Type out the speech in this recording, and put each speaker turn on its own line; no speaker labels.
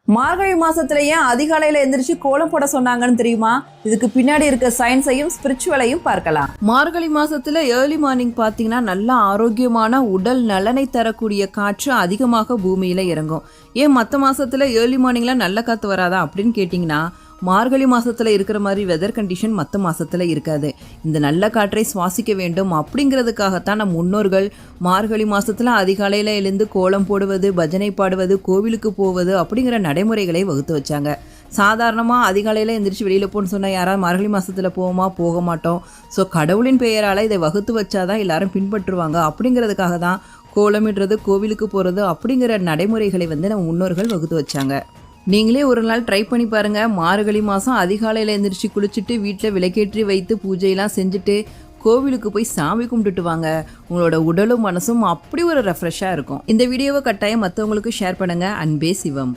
மார்கழி மாசத்துல ஏன் அதிகாலையில எந்திரிச்சு கோலம் போட சொன்னாங்கன்னு தெரியுமா? இதுக்கு பின்னாடி இருக்க சயின்ஸையும் ஸ்பிரிச்சுவலையும் பார்க்கலாம். மார்கழி மாசத்துல ஏர்லி மார்னிங் பாத்தீங்கன்னா நல்ல ஆரோக்கியமான உடல் நலனை தரக்கூடிய காற்று அதிகமாக பூமியில இறங்கும். ஏன் மற்ற மாசத்துல ஏர்லி மார்னிங்ல நல்ல காத்து வராதா அப்படின்னு கேட்டீங்கன்னா, மார்கழி மாசத்துல இருக்கிற மாதிரி வெதர் கண்டிஷன் மற்ற மாசத்துல இருக்காது. இந்த நல்ல காற்றை சுவாசிக்க வேண்டும் அப்படிங்கிறதுக்காகத்தான் நம் முன்னோர்கள் மார்கழி மாசத்துல அதிகாலையில எழுந்து கோலம் போடுவது, பஜனை பாடுவது, கோவிலுக்கு போவது அப்படிங்கிற நடைமுறைகளை வகுத்து வச்சாங்க. சாதாரணமாக அதிகாலையில் எந்திரிச்சு வெளியில் போகணுன்னு சொன்னால் யாராவது மார்கழி மாதத்தில் போவோமா? போக மாட்டோம். ஸோ கடவுளின் பெயரால் இதை வகுத்து வச்சாதான் எல்லாரும் பின்பற்றுவாங்க. அப்படிங்கிறதுக்காக தான் கோலமிடுறது, கோவிலுக்கு போகிறது அப்படிங்கிற நடைமுறைகளை நம்ம முன்னோர்கள் வகுத்து வச்சாங்க. நீங்களே ஒரு நாள் ட்ரை பண்ணி பாருங்கள். மார்கழி மாதம் அதிகாலையில் எழுந்திரிச்சு குளிச்சுட்டு வீட்டில் விளக்கேற்றி வைத்து பூஜையெல்லாம் செஞ்சுட்டு கோவிலுக்கு போய் சாமி கும்பிட்டுட்டு வாங்க. உங்களோட உடலும் மனசும் அப்படி ஒரு ரெஃப்ரெஷ்ஷாக இருக்கும். இந்த வீடியோவை கட்டாயம் மற்றவங்களுக்கு ஷேர் பண்ணுங்கள். அன்பே சிவம்.